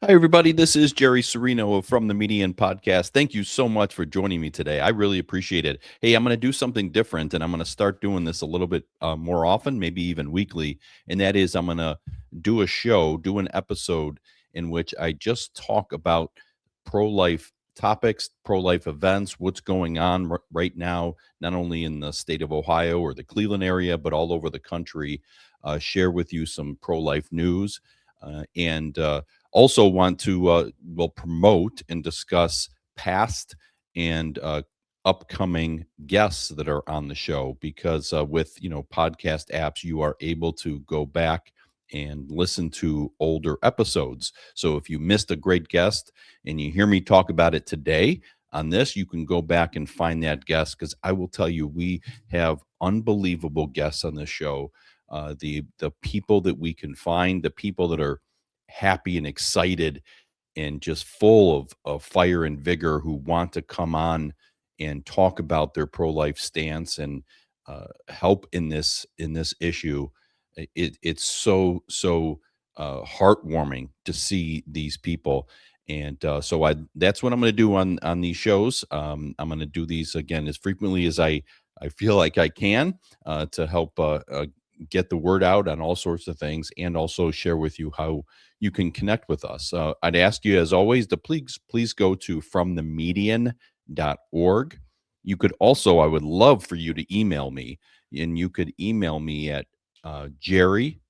Hi, everybody. This is Jerry Cirino from the Median Podcast. Thank you so much for joining me today. I really appreciate it. Hey, I'm going to do something different, and I'm going to start doing this a little bit more often, maybe even weekly. And that is, I'm going to do an episode in which I just talk about pro life topics, pro life events, what's going on right now, not only in the state of Ohio or the Cleveland area, but all over the country. Share with you some pro life news. And also want to will promote and discuss past and upcoming guests that are on the show because with podcast apps you are able to go back and listen to older episodes. So if you missed a great guest and you hear me talk about it today on this, you can go back and find that guest, because I will tell you, we have unbelievable guests on this show. The people that we can find, the people that are happy and excited and just full of fire and vigor, who want to come on and talk about their pro-life stance and help in this issue. It's so heartwarming to see these people. And so I that's what I'm going to do on these shows. I'm going to do these again as frequently as I feel like I can, to help get the word out on all sorts of things, and also share with you how you can connect with us. I'd ask you, as always, to please go to fromthemedian.org. You could also, I would love for you to email me, and you could email me at Jerry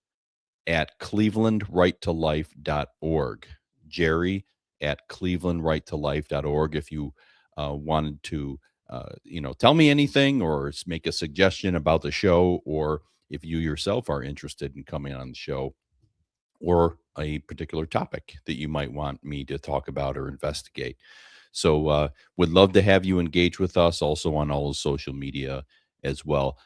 at clevelandrighttolife.org. Jerry at clevelandrighttolife.org. If you wanted to, tell me anything or make a suggestion about the show, or if you yourself are interested in coming on the show, or a particular topic that you might want me to talk about or investigate. So, would love to have you engage with us also on all of social media as well.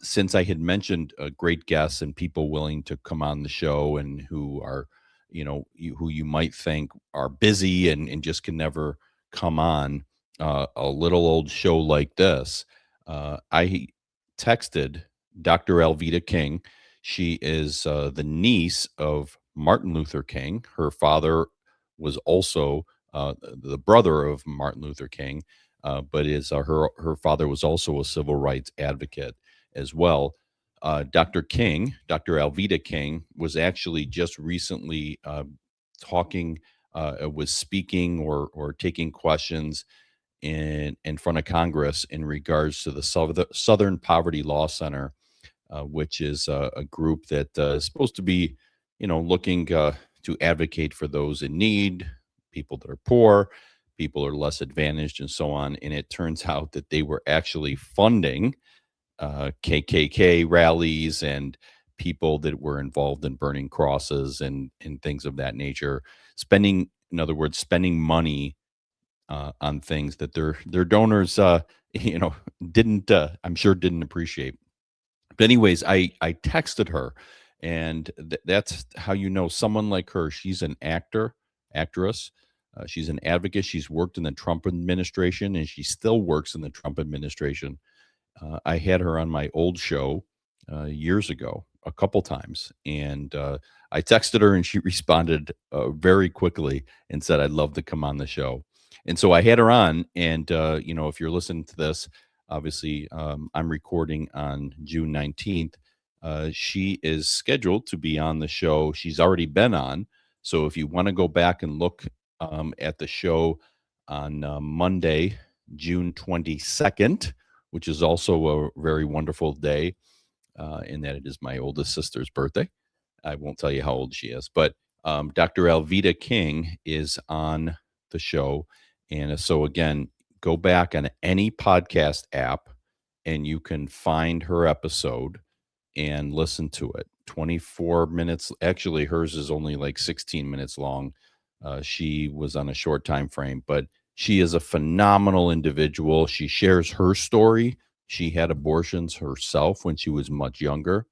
Since I had mentioned great guests and people willing to come on the show, and who are, who you might think are busy and just can never come on a little old show like this, I texted Dr. Alveda King. She is the niece of Martin Luther King. Her father was also the brother of Martin Luther King, but is her father was also a civil rights advocate as well. Dr. Alveda King, was actually just recently talking, was speaking or taking questions in front of Congress in regards to the Southern Poverty Law Center, which is a group that is supposed to be, looking to advocate for those in need, people that are poor, people are less advantaged, and so on. And it turns out that they were actually funding KKK rallies and people that were involved in burning crosses and things of that nature, in other words, spending money on things that their donors, you know, didn't, I'm sure, didn't appreciate. But anyways, I texted her, and that's how someone like her. She's an actress. She's an advocate. She's worked in the Trump administration, and she still works in the Trump administration. I had her on my old show years ago, a couple times, and I texted her, and she responded very quickly and said, "I'd love to come on the show." And so I had her on, and if you're listening to this, obviously, I'm recording on June 19th. She is scheduled to be on the show. She's already been on. So if you want to go back and look at the show on Monday, June 22nd, which is also a very wonderful day, in that it is my oldest sister's birthday. I won't tell you how old she is, but Dr. Alveda King is on the show. And so, again, go back on any podcast app and you can find her episode and listen to it. 24 minutes. Actually, hers is only like 16 minutes long. She was on a short time frame, but she is a phenomenal individual. She shares her story. She had abortions herself when she was much younger,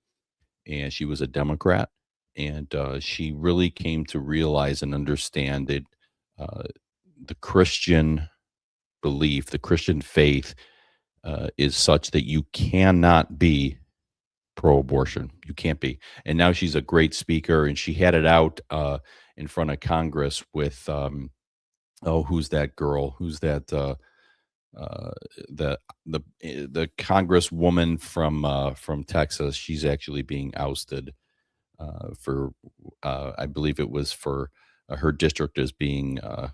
and she was a Democrat. And she really came to realize and understand that uh, the Christian belief, the Christian faith, is such that you cannot be pro-abortion. You can't be. And now she's a great speaker, and she had it out in front of Congress with oh, who's that girl? Who's that? Uh, the the congresswoman from Texas. She's actually being ousted for I believe it was for her district is being uh,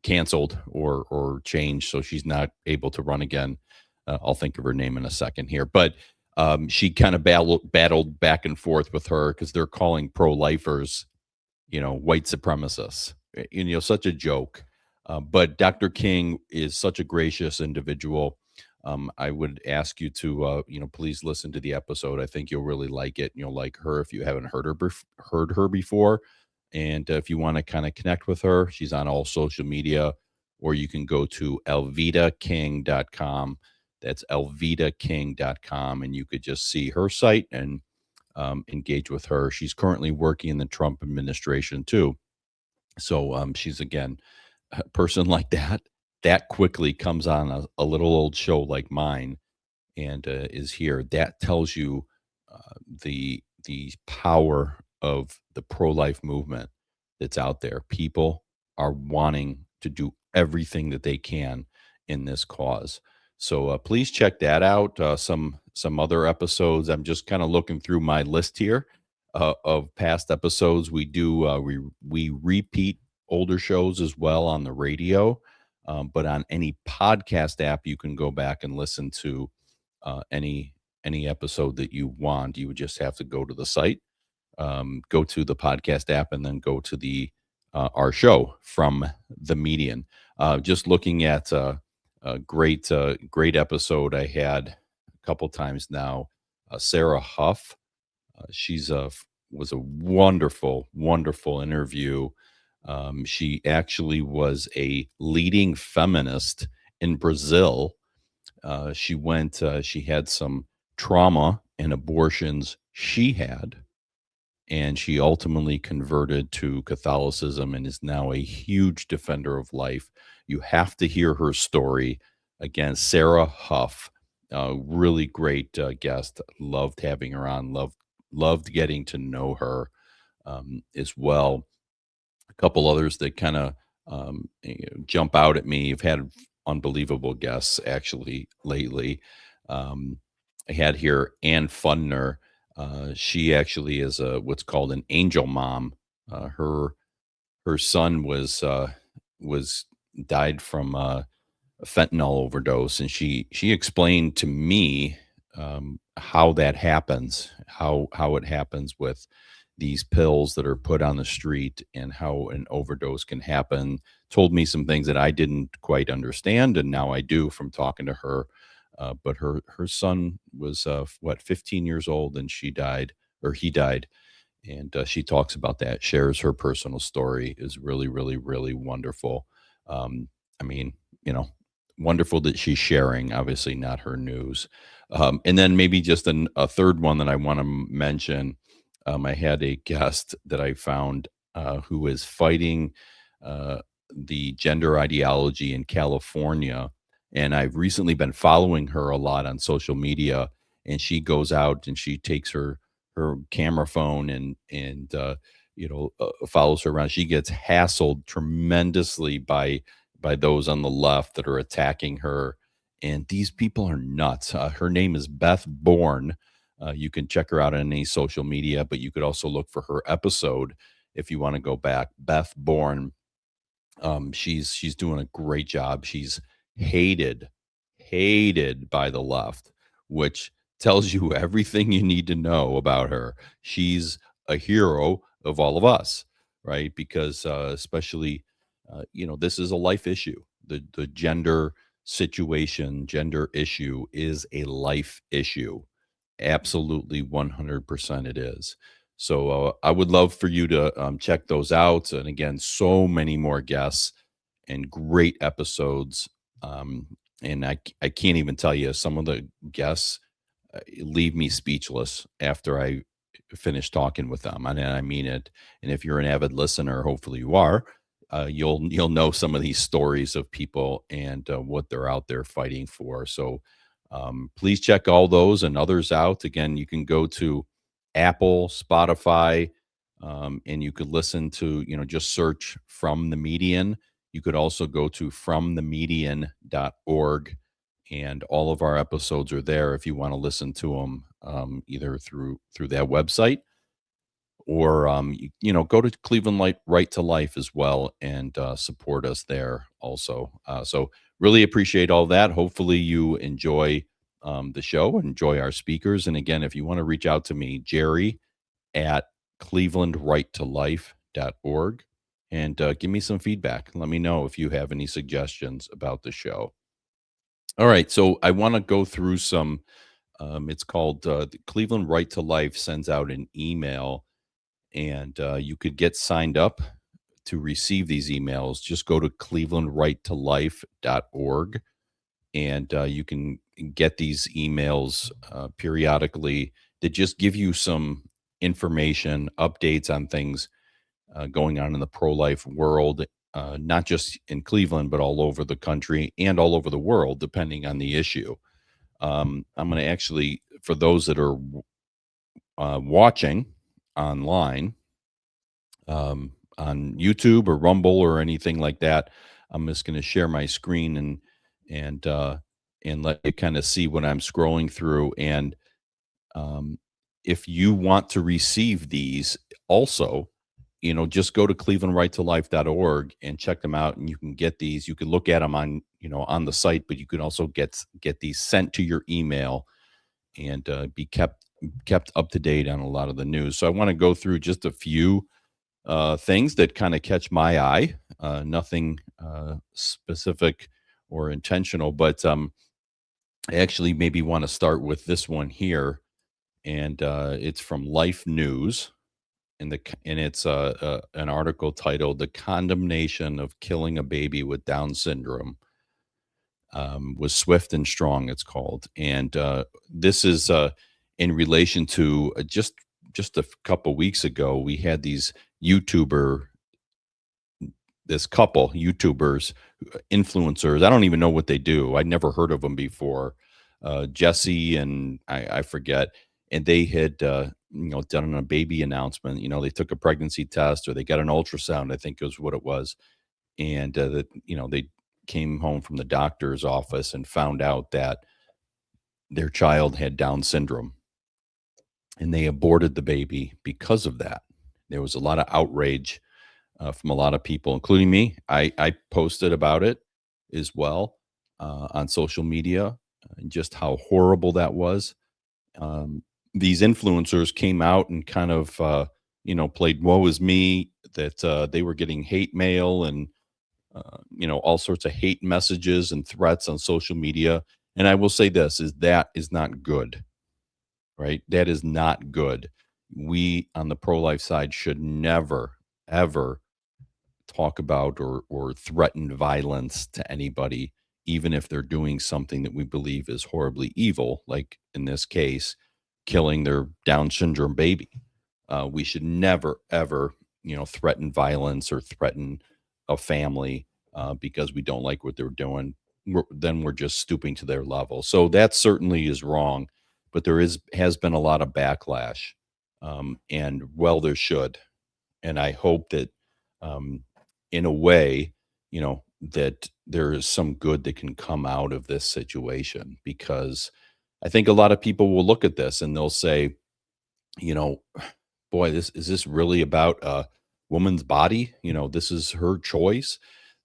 canceled or changed, so she's not able to run again. I'll think of her name in a second here, but she kind of battled back and forth with her because they're calling pro-lifers, white supremacists. Such a joke. But Dr. King is such a gracious individual. I would ask you to, please listen to the episode. I think you'll really like it. And you'll like her if you haven't heard her before. And if you want to kind of connect with her, she's on all social media, or you can go to alvedaking.com. That's alvedaking.com. And you could just see her site and engage with her. She's currently working in the Trump administration too. So she's again a person like that quickly comes on a little old show like mine and is here. That tells you the power of the pro life movement that's out there. People are wanting to do everything that they can in this cause. So please check that out. Some other episodes. I'm just kind of looking through my list here of past episodes. We do we repeat older shows as well on the radio, but on any podcast app, you can go back and listen to any episode that you want. You would just have to go to the site, go to the podcast app, and then go to the our show from the median. Just looking at a great episode I had a couple times now. Sara Huff, she's a was a wonderful interview. She actually was a leading feminist in Brazil. She had some trauma and abortions she had, and she ultimately converted to Catholicism and is now a huge defender of life. You have to hear her story. Again, Sara Huff, really great guest. Loved having her on. Loved getting to know her as well. A couple others that kind of jump out at me. You've had unbelievable guests actually lately. Um, I had here Ann Fundner. She actually is what's called an angel mom. Her son was died from a fentanyl overdose, and she explained to me how that happens, how it happens with these pills that are put on the street and how an overdose can happen. Told me some things that I didn't quite understand, and now I do from talking to her. But her son was 15 years old, and she died, or he died, and she talks about that, shares her personal story, is really wonderful. I mean, you know, wonderful that she's sharing, obviously not her news. And then maybe just a third one that I want to mention. I had a guest that I found who is fighting uh, the gender ideology in California, and I've recently been following her a lot on social media. And she goes out and she takes her camera phone and follows her around. She gets hassled tremendously by those on the left that are attacking her, and these people are nuts. Her name is Beth Bourne. You can check her out on any social media, but you could also look for her episode if you want to go back. Beth Bourne, she's doing a great job. She's hated, hated by the left, which tells you everything you need to know about her. She's a hero of all of us, right? Because especially, this is a life issue. The gender situation, gender issue is a life issue. Absolutely, 100% it is. So I would love for you to check those out. And again, so many more guests and great episodes. And I can't even tell you, some of the guests leave me speechless after I finish talking with them. And I mean it. And if you're an avid listener, hopefully you are, you'll know some of these stories of people and what they're out there fighting for. So Please check all those and others out. Again, you can go to Apple, Spotify, and you could listen to, just search From the Median. You could also go to fromthemedian.org, and all of our episodes are there if you want to listen to them, either through that website, or go to Cleveland Light Right to Life as well, and support us there also. So really appreciate all that. Hopefully you enjoy the show, enjoy our speakers. And again, if you want to reach out to me, Jerry at clevelandrighttolife.org, and give me some feedback. Let me know if you have any suggestions about the show. All right, so I want to go through some. It's called the Cleveland Right to Life sends out an email, and you could get signed up to receive these emails. Just go to clevelandrighttolife.org, and you can get these emails periodically that just give you some information, updates on things going on in the pro-life world, not just in Cleveland, but all over the country and all over the world, depending on the issue. I'm going to actually, for those that are watching online, on YouTube or Rumble or anything like that, I'm just going to share my screen and uh, and let you kind of see what I'm scrolling through. And um, if you want to receive these, also, just go to clevelandrighttolife.org and check them out, and you can get these. You can look at them on on the site, but you can also get these sent to your email, and be kept up to date on a lot of the news. So I want to go through just a few things that kind of catch my eye. Nothing specific or intentional, but I actually maybe want to start with this one here, and it's from Life News, and it's an article titled "The Condemnation of Killing a Baby with Down Syndrome was Swift and Strong." It's called, and this is in relation to just a couple weeks ago we had these YouTuber this couple YouTubers, influencers. I don't even know what they do. I'd never heard of them before. Jesse and I forget, and they had done a baby announcement. They took a pregnancy test or they got an ultrasound. I think was what it was, and that they came home from the doctor's office and found out that their child had Down syndrome, and they aborted the baby because of that. There was a lot of outrage from a lot of people, including me. I posted about it as well on social media, and just how horrible that was. Um, these influencers came out and kind of, played "woe is me," that they were getting hate mail and, all sorts of hate messages and threats on social media. And I will say this is that is not good, right? That is not good. We on the pro life side should never, ever talk about or threaten violence to anybody, even if they're doing something that we believe is horribly evil, like in this case, killing their Down syndrome baby. We should never, ever, threaten violence or threaten a family because we don't like what they're doing. Then we're just stooping to their level. So that certainly is wrong. But there has been a lot of backlash, and well, there should. And I hope that, um, in a way, that there is some good that can come out of this situation, because I think a lot of people will look at this and they'll say, you know, boy, this really about a woman's body? This is her choice.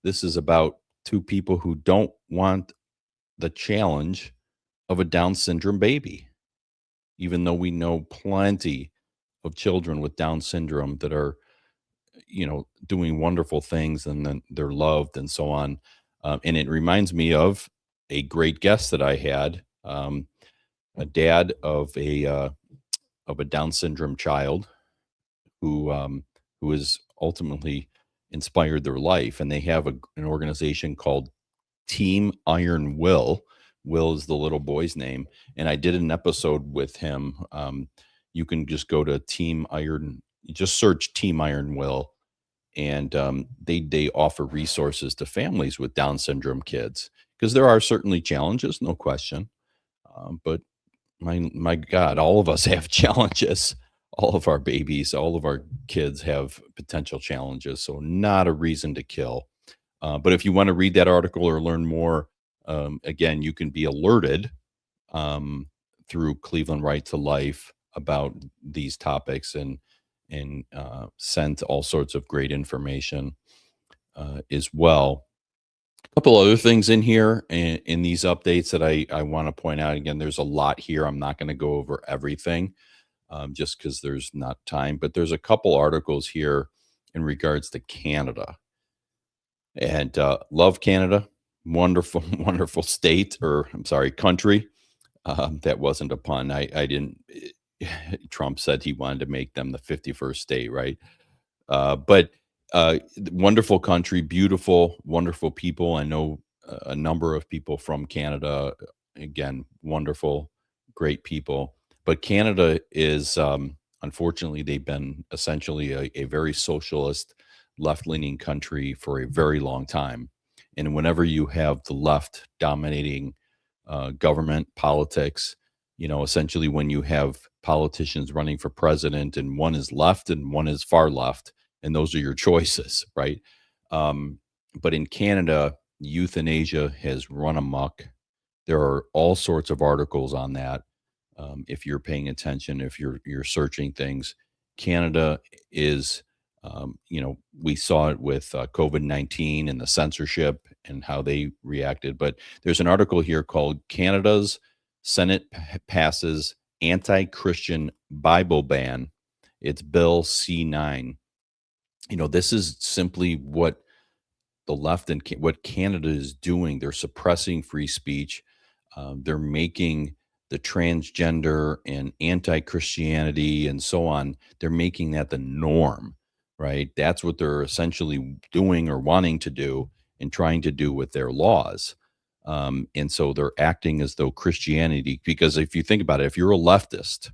This is about two people who don't want the challenge of a Down syndrome baby, even though we know plenty of children with Down syndrome that are doing wonderful things, and then they're loved and so on. And it reminds me of a great guest that I had, a dad of a Down syndrome child who has ultimately inspired their life, and they have an organization called Team Iron Will. Will is the little boy's name, and I did an episode with him. You can just go to Team Iron, just search Team Iron Will, and they offer resources to families with Down syndrome kids, because there are certainly challenges, no question. But my God, all of us have challenges. All of our babies, all of our kids have potential challenges. So not a reason to kill. But if you want to read that article or learn more, again, you can be alerted um, through Cleveland Right to Life about these topics and sent all sorts of great information as well. A couple other things in here in these updates that I want to point out. Again, there's a lot here. I'm not going to go over everything just because there's not time, but there's a couple articles here in regards to Canada and love Canada. Wonderful, wonderful state, or I'm sorry, country. That wasn't a pun. I didn't. Trump said he wanted to make them the 51st state, right? But wonderful country, beautiful, wonderful people. I know a number of people from Canada. Again, wonderful, great people. But Canada is, unfortunately, they've been essentially a very socialist, left leaning country for a very long time. And whenever you have the left dominating government, politics, essentially when you have politicians running for president and one is left and one is far left, and those are your choices, right? Um, but in Canada, euthanasia has run amok. There are all sorts of articles on that. If you're paying attention, if you're searching things, Canada is, we saw it with COVID-19 and the censorship and how they reacted. But there's an article here called "Canada's Senate Passes Anti-Christian Bible Ban." It's Bill C9. This is simply what the left and what Canada is doing. They're suppressing free speech. They're making the transgender and anti-Christianity and so on. They're making that the norm, right? That's what they're essentially doing or wanting to do and trying to do with their laws. And so they're acting as though Christianity, because if you think about it, if you're a leftist,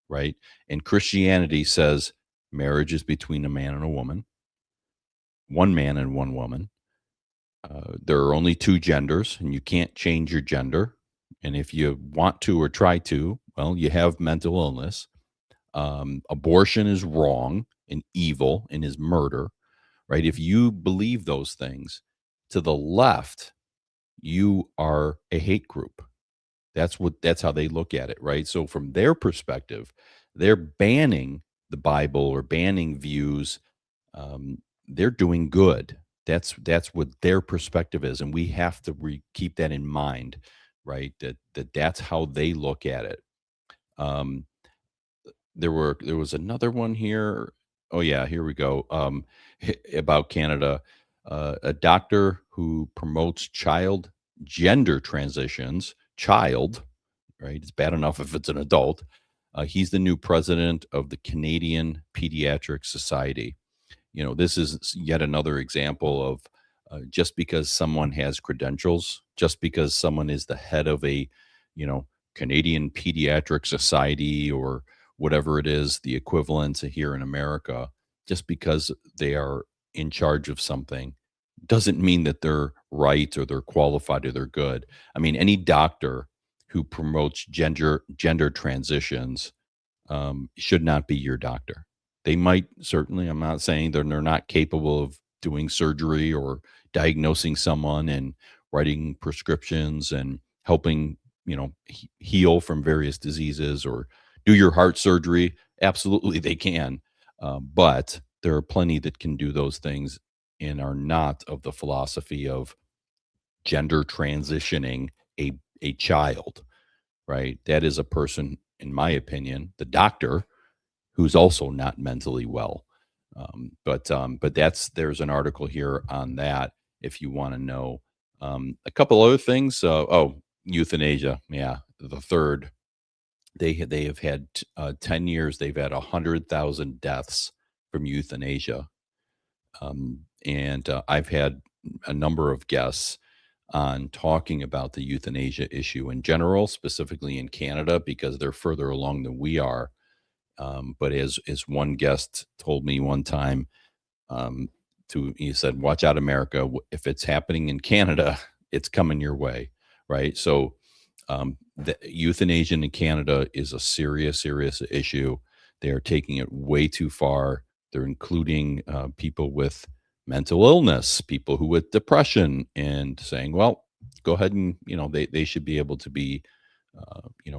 right, and Christianity says marriage is between a man and a woman, one man and one woman. There are only two genders, and you can't change your gender. And if you want to or try to, well, you have mental illness. Abortion is wrong and evil and is murder, right? If you believe those things, to the left, you are a hate group. That's how they look at it, right? So from their perspective, they're banning the Bible or banning views. They're doing good. That's what their perspective is, and we have to keep that in mind, right? That's how they look at it. Um, there was another one here. Oh yeah, here we go. About Canada, a doctor who promotes child gender transitions. Child, right? It's bad enough if it's an adult. He's the new president of the Canadian Pediatric Society. This is yet another example of just because someone has credentials, just because someone is the head of a, you know, Canadian Pediatric Society or whatever it is, the equivalent to here in America, just because they are in charge of something doesn't mean that they're right or they're qualified or they're good. I mean, any doctor who promotes gender transitions should not be your doctor. They might certainly, I'm not saying that they're not capable of doing surgery or diagnosing someone and writing prescriptions and helping, heal from various diseases or do your heart surgery. Absolutely, they can. But there are plenty that can do those things and are not of the philosophy of gender transitioning a child, right? That is a person, in my opinion, the doctor who's also not mentally well. But there's an article here on that if you want to know. A couple other things. Euthanasia. Yeah, the third. They have had 10 years. They've had 100,000 deaths from euthanasia, and I've had a number of guests on talking about the euthanasia issue in general, specifically in Canada, because they're further along than we are. But as one guest told me one time, he said, "Watch out, America! If it's happening in Canada, it's coming your way." Right. So The euthanasia in Canada is a serious, serious issue. They are taking it way too far. They're including people with mental illness, people who with depression, and saying, well, go ahead and, they should be able to be,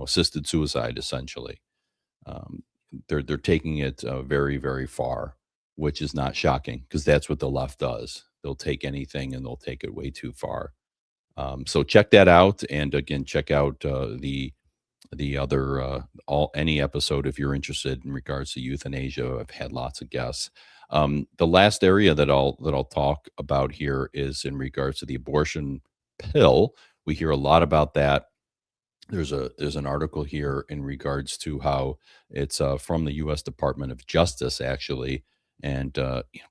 assisted suicide essentially. Um, they're taking it very, very far, which is not shocking because that's what the left does. They'll take anything and they'll take it way too far. So check that out, and again, check out the other all any episode if you're interested in regards to euthanasia. I've had lots of guests. The last area that I'll talk about here is in regards to the abortion pill. We hear a lot about that. There's an article here in regards to how it's from the U.S. Department of Justice actually, and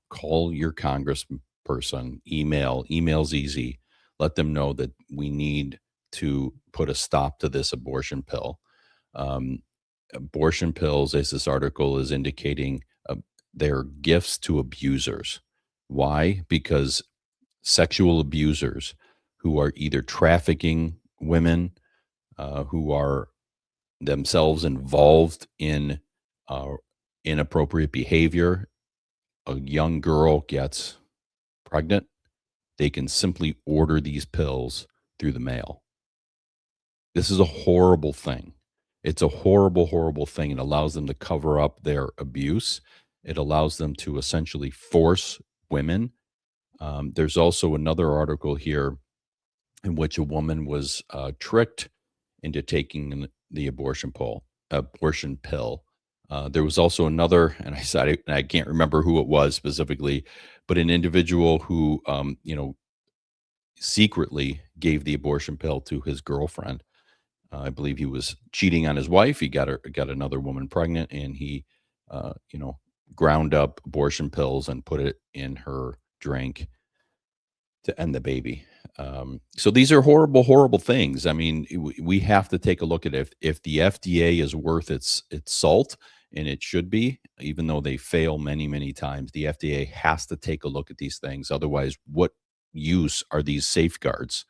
call your congressperson, email's easy. Let them know that we need to put a stop to this abortion pill. Um, Abortion pills, as this article is indicating, they're gifts to abusers. Why? Because sexual abusers who are either trafficking women, who are themselves involved in uh, inappropriate behavior. A young girl gets pregnant, they can simply order these pills through the mail. This is a horrible thing. It's a horrible, horrible thing. It allows them to cover up their abuse. It allows them to essentially force women. There's also another article here in which a woman was tricked into taking the abortion pill. There was also another, and I can't remember who it was specifically, but an individual who, secretly gave the abortion pill to his girlfriend. I believe he was cheating on his wife. He got another woman pregnant, and he, uh, you know, ground up abortion pills and put it in her drink to end the baby. So these are horrible, horrible things. I mean, we have to take a look at if the FDA is worth its salt, and it should be, even though they fail many, many times. The FDA has to take a look at these things. Otherwise, what use are these safeguards?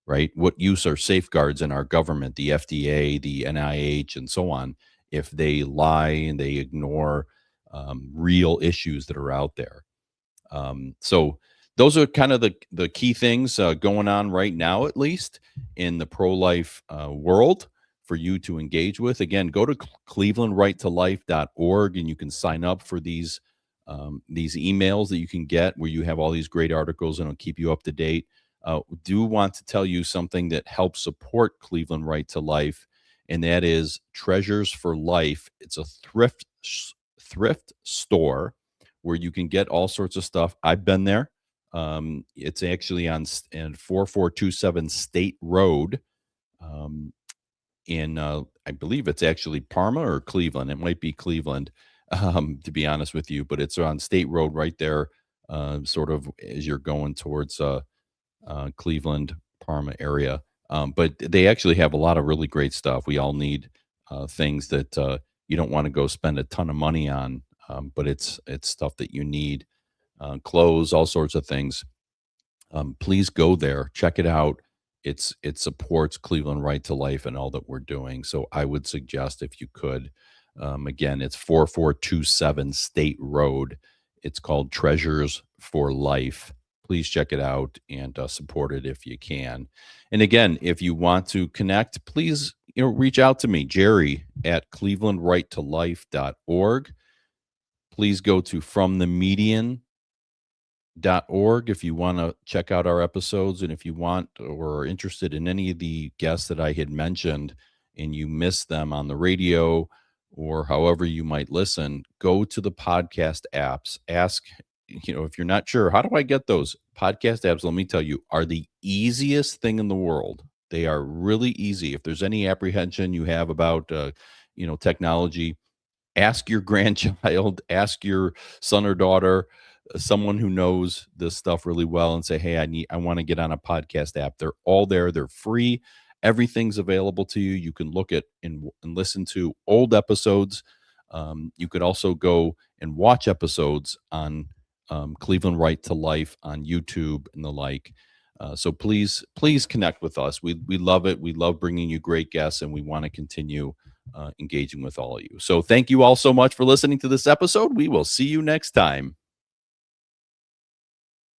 Right? What use are safeguards in our government, the FDA, the NIH, and so on, if they lie and they ignore real issues that are out there? So those are kind of the key things going on right now, at least in the pro life world for you to engage with. Again, go to clevelandrighttolife.org and you can sign up for these emails that you can get where you have all these great articles and it'll keep you up to date. Do want to tell you something that helps support Cleveland Right to Life, and that is Treasures for Life. It's a thrift store where you can get all sorts of stuff. I've been there. It's actually on 4427 State Road, um, in I believe it's actually Parma or Cleveland. It might be Cleveland, to be honest with you, but it's on State Road right there, sort of as you're going towards Cleveland, Parma area. But they actually have a lot of really great stuff. We all need things that you don't want to go spend a ton of money on, but it's stuff that you need, clothes, all sorts of things. Please go there, check it out. It supports Cleveland Right to Life and all that we're doing. So I would suggest if you could, again, it's 4427 State Road. It's called Treasures for Life. Please check it out and support it if you can. And again, if you want to connect, please reach out to me, Jerry at clevelandrighttolife.org. Please go to fromthemedian.org if you want to check out our episodes, and if you want or are interested in any of the guests that I had mentioned and you missed them on the radio or however you might listen, go to the podcast apps. Ask, if you're not sure, how do I get those podcast apps? Let me tell you, are the easiest thing in the world. They are really easy. If there's any apprehension you have about technology, ask your grandchild, ask your son or daughter, someone who knows this stuff really well, and say, hey, I want to get on a podcast app. They're all there. They're free. Everything's available to you. You can look at and listen to old episodes. You could also go and watch episodes on Cleveland Right to Life on YouTube and the like. So please connect with us. We love it. We love bringing you great guests, and we want to continue engaging with all of you. So thank you all so much for listening to this episode. We will see you next time.